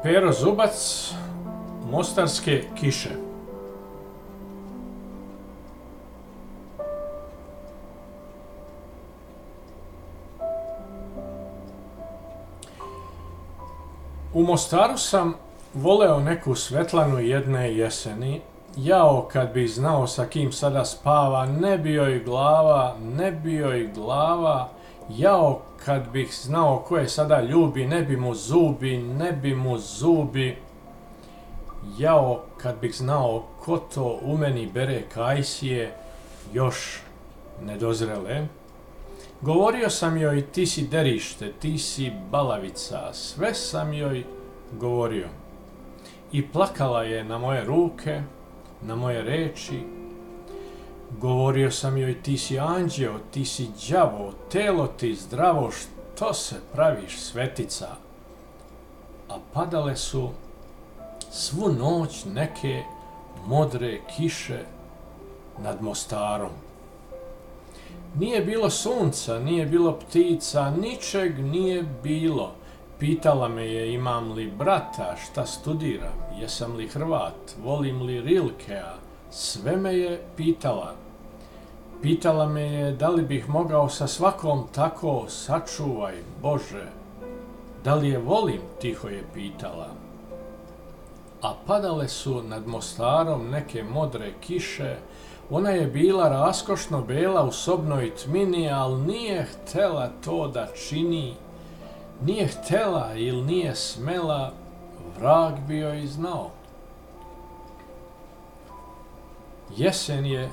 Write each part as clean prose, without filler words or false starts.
Pero Zubac, Mostarske kiše. U Mostaru sam voleo neku Svetlanu jedne jeseni. Jao, kad bi znao sa kim sada spava, ne bi joj glava. Jao, kad bih znao ko je sada ljubi, ne bi mu zubi. Jao, kad bih znao ko to u meni bere kajsije, još nedozrele. Govorio sam joj, ti si derište, ti si balavica, sve sam joj govorio. I plakala je na moje ruke, na moje reči. Govorio sam joj, ti si anđeo, ti si đavo, telo ti zdravo, što se praviš svetica? A padale su svu noć neke modre kiše nad Mostarom. Nije bilo sunca, nije bilo ptica, ničeg nije bilo. Pitala me je imam li brata, šta studiram, jesam li Hrvat, volim li Rilkea, sve me je pitala. Pitala me je da li bih mogao sa svakom tako, sačuvaj Bože. Da li je volim, tiho je pitala. A padale su nad Mostarom neke modre kiše. Ona je bila raskošno bela u sobnoj tmini, al nije htela to da čini. Nije htela ili nije smela, vrag bi joj znao. Jesen je,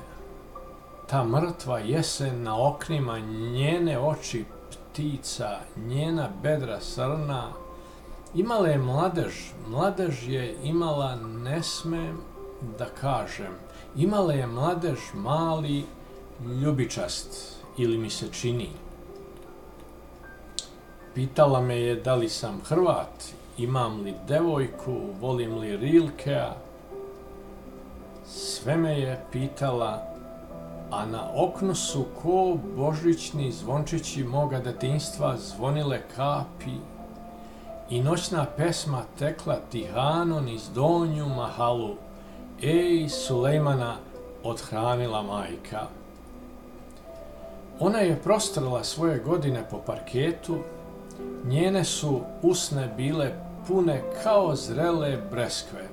ta mrtva jesen na oknima, njene oči ptica, njena bedra srna. Imala je mladež je imala, ne smem da kažem. Imala je mladež mali, ljubičast, ili mi se čini. Pitala me je da li sam Hrvat, imam li devojku, volim li Rilkea. Sve me je pitala, a na oknu su ko božićni zvončići moga detinjstva zvonile kapi i noćna pesma tekla tihanom iz Donju Mahalu. Ej, Sulejmana othranila majka. Ona je prostrla svoje godine po parketu, njene su usne bile pune kao zrele breskve.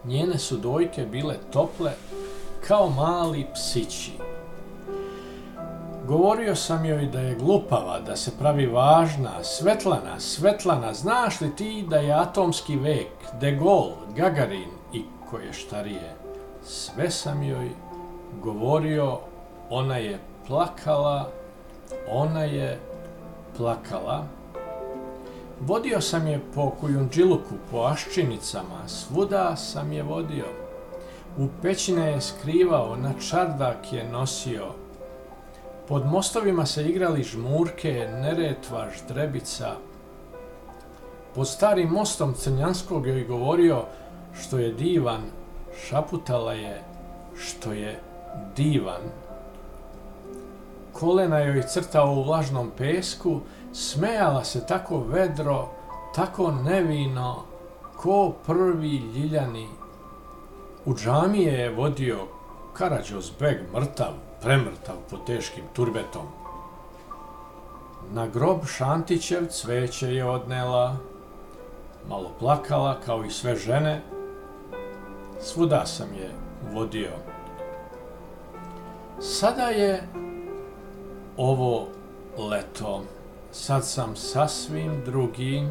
Njene su dojke bile tople kao mali psići. Govorio sam joj da je glupava, da se pravi važna. Svetlana, znaš li ti da je atomski vek, De Gaulle, Gagarin i koje štarije? Sve sam joj govorio, ona je plakala. Vodio sam je po Kujundžiluku, po Aščinicama, svuda sam je vodio. U pećine je skrivao, na čardak je nosio. Pod mostovima se igrali žmurke, Neretva, Ždrebica. Pod starim mostom Crnjanskog joj govorio što je divan, šaputala je što je divan. Kolena joj crtao u vlažnom pesku, smejala se tako vedro, tako nevino, ko prvi ljiljani. U džamije je vodio Karađozbeg, mrtav, premrtav pod teškim turbetom. Na grob Šantićev cveće je odnela, malo plakala kao i sve žene, svuda sam je vodio. Sada je ovo leto, sad sam sasvim drugi,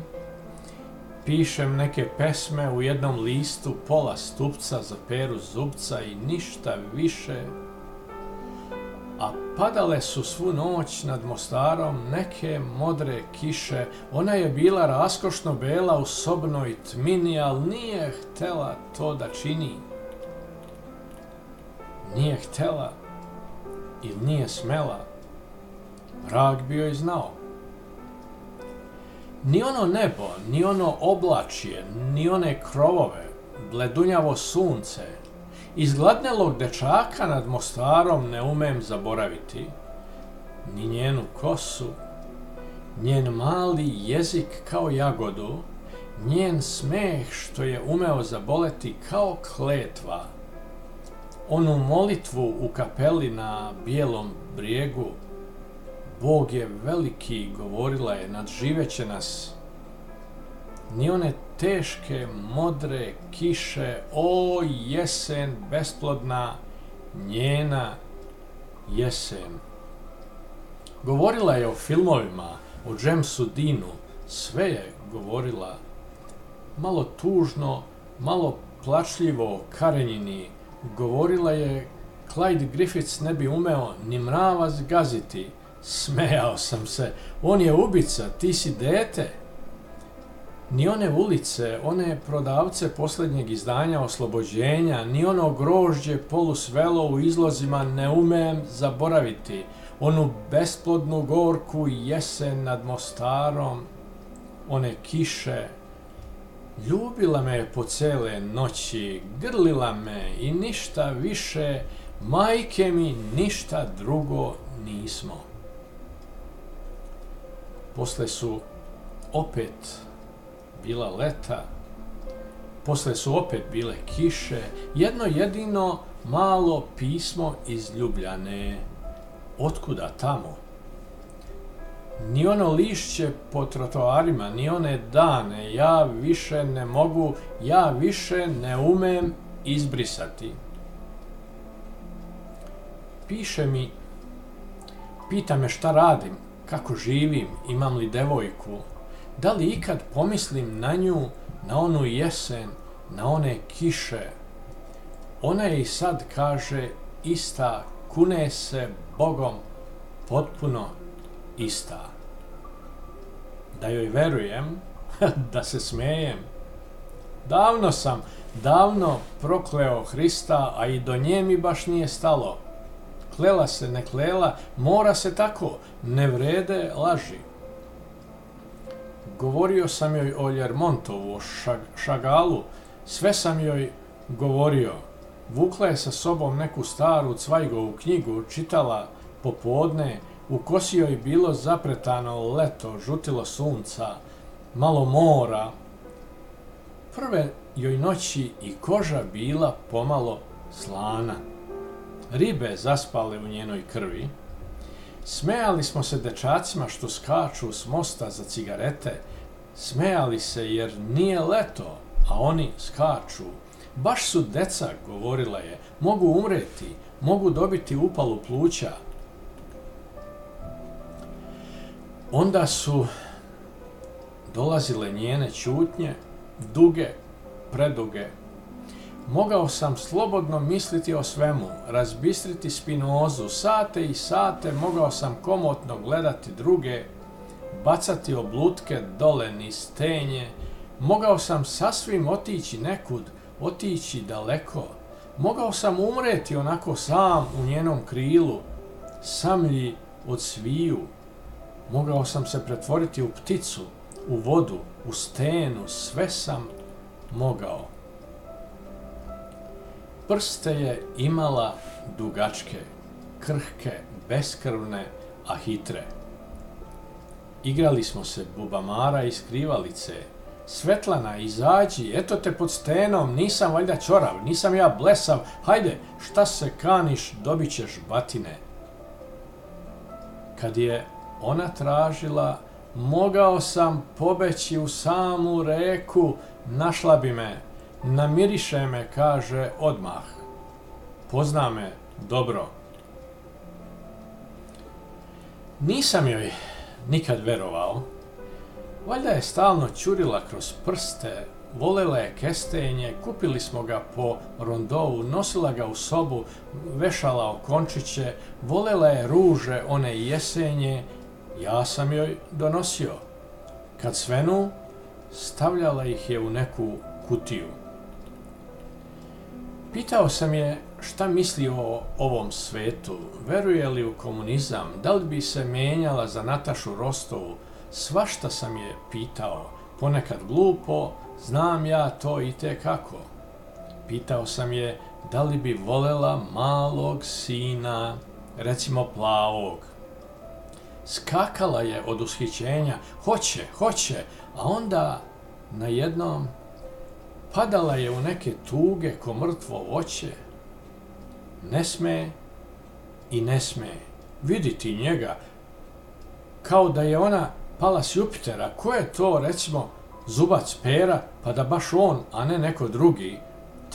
pišem neke pesme u jednom listu, pola stupca za Peru Zubca i ništa više. A padale su svu noć nad Mostarom neke modre kiše. Ona je bila raskošno bela u sobnoj tmini, al nije htela to da čini. Nije htela ili nije smela, vrag bi joj znao. Ni ono nebo, ni ono oblačje, ni one krovove, bledunjavo sunce, izgladnelog dečaka nad Mostarom ne umem zaboraviti, ni njenu kosu, njen mali jezik kao jagodu njen smeh što je umeo zaboleti kao kletva, onu molitvu u kapeli na Bijelom brijegu, Bog je veliki, govorila je, nadživeće nas, ni one teške, modre kiše, o jesen besplodna, njena jesen. Govorila je o filmovima, o Jamesu Deanu, sve je govorila, malo tužno, malo plačljivo o Karenjini. Govorila je, Clyde Griffiths ne bi umeo ni mrava zgaziti. Smejao sam se, on je ubica, ti si dete. Ni one ulice, one prodavce posljednjeg izdanja Oslobođenja, ni ono grožđe polusvelo u izlozima ne umem zaboraviti. Onu besplodnu gorku jesen nad Mostarom, one kiše. Ljubila me po cele noći, grlila me i ništa više, majke mi ništa drugo nismo. Posle su opet bila leta, posle su opet bile kiše, jedno jedino malo pismo iz Ljubljane. Otkuda tamo? Ni ono lišće po trotoarima, ni one dane, ja više ne mogu, ja više ne umem izbrisati. Piše mi, pita me šta radim, kako živim, imam li devojku, da li ikad pomislim na nju, na onu jesen, na one kiše. Ona je i sad, kaže, ista, kune se Bogom, potpuno ista. Da joj verujem, da se smejem. Davno prokleo Hrista, a i do nje mi baš nije stalo. Klela se, ne klela, mora se tako, ne vrede laži. Govorio sam joj o Ljermontovu, o Šagalu, sve sam joj govorio. Vukla je sa sobom neku staru Cvajgovu knjigu, čitala popodne, u kosi joj bilo zapretano leto, žutilo sunca, malo mora. Prve joj noći i koža bila pomalo slana. Ribe zaspale u njenoj krvi. Smejali smo se dečacima što skaču s mosta za cigarete. Smejali se jer nije leto, a oni skaču. Baš su deca, govorila je, mogu umreti, mogu dobiti upalu pluća. Onda su dolazile njene ćutnje, duge, preduge. Mogao sam slobodno misliti o svemu, razbistriti Spinozu, sate i sate mogao sam komotno gledati druge, bacati oblutke dole niz tenje, mogao sam sasvim otići nekud, otići daleko, mogao sam umreti onako sam u njenom krilu, samlji od sviju, mogao sam se pretvoriti u pticu, u vodu, u stenu, sve sam mogao. Prste je imala dugačke, krhke, beskrvne, a hitre. Igrali smo se bubamara i skrivalice. Svetlana, izađi, eto te pod stenom, nisam valjda ćorav, nisam ja blesav, hajde, šta se kaniš, dobit ćeš batine. Kad je ona tražila, mogao sam pobeći u samu reku, našla bi me, namiriše me, kaže, odmah. Pozna me dobro. Nisam joj nikad verovao. Valjda je stalno ćurila kroz prste, volela je kestenje, kupili smo ga po rondovu, nosila ga u sobu, vešala okončiće, volela je ruže, one jesenje, ja sam joj donosio. Kad svenu, stavljala ih je u neku kutiju. Pitao sam je šta misli o ovom svetu, veruje li u komunizam, da li bi se menjala za Natašu Rostovu, svašta sam je pitao, ponekad glupo, znam ja to itekako. Pitao sam je da li bi volela malog sina, recimo plavog. Skakala je od ushićenja, hoće, a onda najednom padala je u neke tuge ko mrtvo voće. Ne sme i ne sme vidjeti njega, kao da je ona pala s Jupitera. Ko je to, recimo, Zubac Pera, pa da baš on, a ne neko drugi,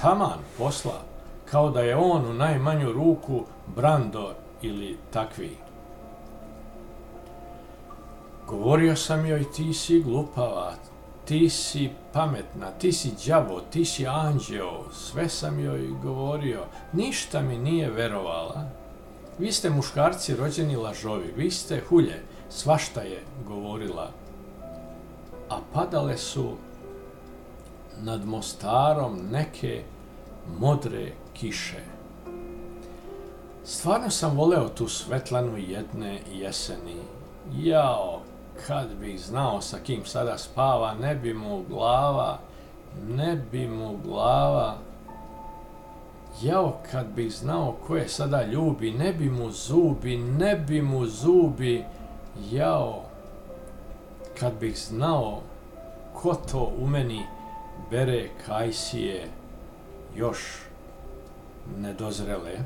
taman posla, kao da je on u najmanju ruku Brando ili takvi. Govorio sam joj, ti si glupava, ti si pametna, ti si đavo, ti si anđeo, sve sam joj govorio, ništa mi nije verovala. Vi ste muškarci rođeni lažovi, vi ste hulje, svašta je govorila. A padale su nad Mostarom neke modre kiše. Stvarno sam voleo tu Svetlanu jedne jeseni. Jao, kad bih znao sa kim sada spava, ne bi mu Jao, kad bih znao ko je sada ljubi, ne bi mu zubi. Jao, kad bih znao ko to u meni bere kajsije još nedozrele.